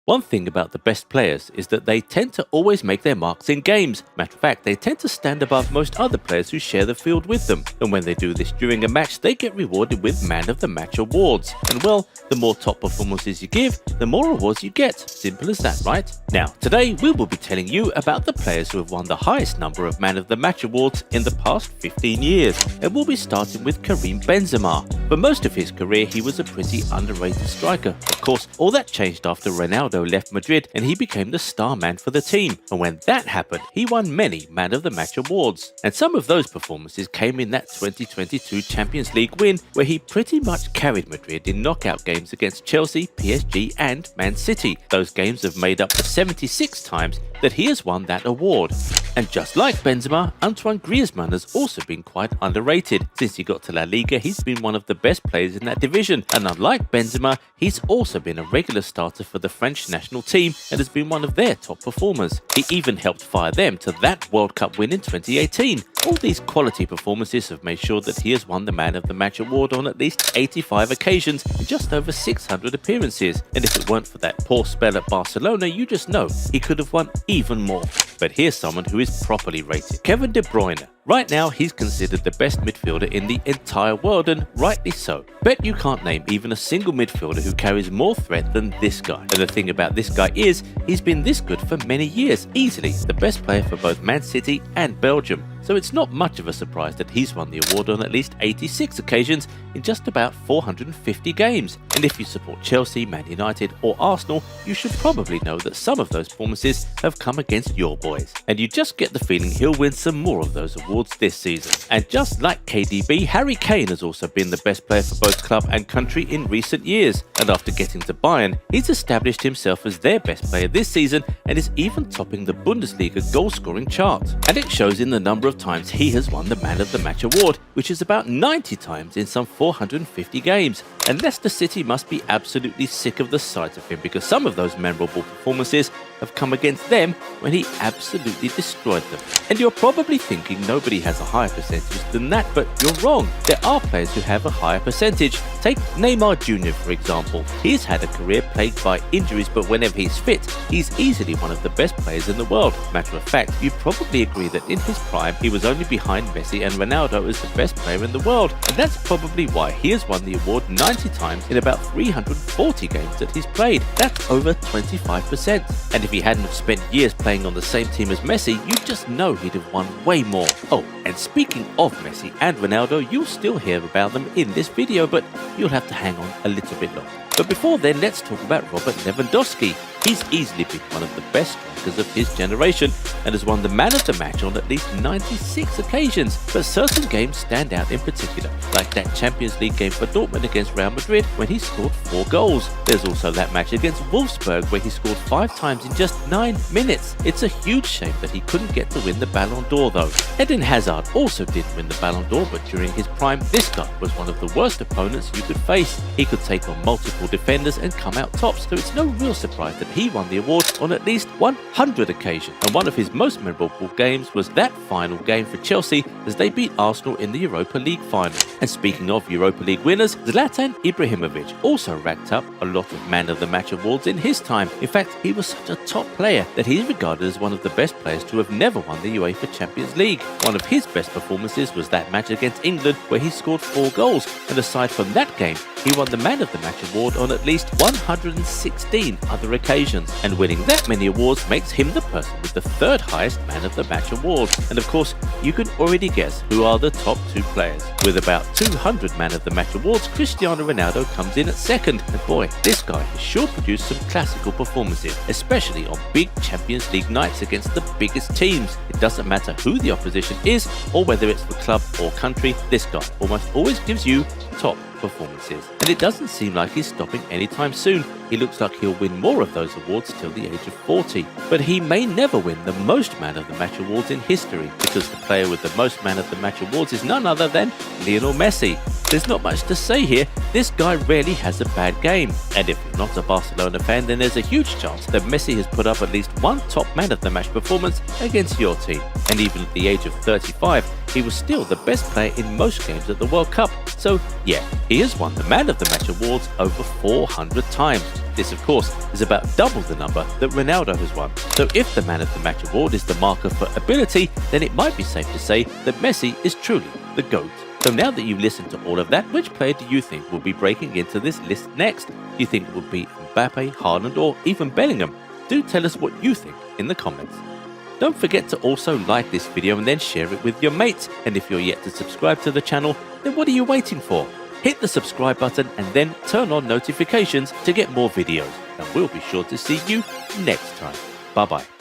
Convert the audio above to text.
One thing about the best players is that they tend to always make their marks in games. Matter of fact, they tend to stand above most other players who share the field with them. And when they do this during a match, they get rewarded with Man of the Match awards. And well, the more top performances you give, the more awards you get. Simple as that, right? Now, today we will be telling you about the players who have won the highest number of Man of the Match awards in the past 15 years. And we'll be starting with Karim Benzema. For most of his career, he was a pretty underrated striker. Of course, all that changed after Ronaldo left Madrid and he became the star man for the team. And when that happened, he won many Man of the Match awards. And some of those performances came in that 2022 Champions League win, where he pretty much carried Madrid in knockout games against Chelsea, PSG and Man City. Those games have made up the 76 times that he has won that award. And just like Benzema, Antoine Griezmann has also been quite underrated. Since he got to La Liga, he's been one of the best players in that division. And unlike Benzema, he's also been a regular starter for the French national team and has been one of their top performers. He even helped fire them to that World Cup win in 2018. All these quality performances have made sure that he has won the Man of the Match award on at least 85 occasions in just over 600 appearances. And if it weren't for that poor spell at Barcelona, you just know he could have won even more. But here's someone who is properly rated: Kevin De Bruyne. Right now, he's considered the best midfielder in the entire world, and rightly so. Bet you can't name even a single midfielder who carries more threat than this guy. And the thing about this guy is, he's been this good for many years, easily the best player for both Man City and Belgium. So it's not much of a surprise that he's won the award on at least 86 occasions in just about 450 games. And if you support Chelsea, Man United or Arsenal, you should probably know that some of those performances have come against your boys. And you just get the feeling he'll win some more of those awards this season. And just like KDB, Harry Kane has also been the best player for both club and country in recent years. And after getting to Bayern, he's established himself as their best player this season and is even topping the Bundesliga goal-scoring chart. And it shows in the number of times he has won the Man of the Match award, which is about 90 times in some 450 games. And Leicester City must be absolutely sick of the sight of him, because some of those memorable performances have come against them when he absolutely destroyed them. And you're probably thinking nobody has a higher percentage than that, but you're wrong. There are players who have a higher percentage. Take Neymar Jr. for example. He's had a career plagued by injuries, but whenever he's fit, he's easily one of the best players in the world. Matter of fact, you'd probably agree that in his prime, he was only behind Messi and Ronaldo as the best player in the world. And that's probably why he has won the award 90 times in about 340 games that he's played. That's over 25%. And if he hadn't have spent years playing on the same team as Messi, you'd just know he'd have won way more. Oh, and speaking of Messi and Ronaldo, you'll still hear about them in this video, but you'll have to hang on a little bit longer. But before then, let's talk about Robert Lewandowski. He's easily been one of the best strikers of his generation and has won the Man of the Match on at least 96 occasions. But certain games stand out in particular, like that Champions League game for Dortmund against Real Madrid when he scored 4 goals. There's also that match against Wolfsburg where he scored 5 times in just 9 minutes. It's a huge shame that he couldn't get to win the Ballon d'Or though. Eden Hazard also did win the Ballon d'Or, but during his prime, this guy was one of the worst opponents you could face. He could take on multiple defenders and come out tops, so it's no real surprise that he won the award on at least 100 occasions. And one of his most memorable games was that final game for Chelsea as they beat Arsenal in the Europa League final. And speaking of Europa League winners, Zlatan Ibrahimovic also racked up a lot of Man of the Match awards in his time. In fact, he was such a top player that he's regarded as one of the best players to have never won the UEFA Champions League. One of his best performances was that match against England where he scored 4 goals. And aside from that game, he won the Man of the Match award on at least 116 other occasions. And winning that many awards makes him the person with the 3rd highest Man of the Match award. And of course, you can already guess who are the top 2 players. With about 200 Man of the Match awards, Cristiano Ronaldo comes in at 2nd. And boy, this guy has sure produced some classical performances, especially on big Champions League nights against the biggest teams. It doesn't matter who the opposition is or whether it's the club or country, this guy almost always gives you top performances. And it doesn't seem like he's stopping anytime soon. He looks like he'll win more of those awards till the age of 40. But he may never win the most Man of the Match awards in history, because the player with the most Man of the Match awards is none other than Lionel Messi. There's not much to say here, this guy rarely has a bad game. And if you're not a Barcelona fan, then there's a huge chance that Messi has put up at least one top Man of the Match performance against your team. And even at the age of 35, he was still the best player in most games at the World Cup. So yeah, he has won the Man of the Match awards over 400 times. This, of course, is about double the number that Ronaldo has won. So if the Man of the Match award is the marker for ability, then it might be safe to say that Messi is truly the GOAT. So now that you've listened to all of that, which player do you think will be breaking into this list next? Do you think it would be Mbappe, Haaland, or even Bellingham? Do tell us what you think in the comments. Don't forget to also like this video and then share it with your mates. And if you're yet to subscribe to the channel, then what are you waiting for? Hit the subscribe button and then turn on notifications to get more videos. And we'll be sure to see you next time. Bye bye.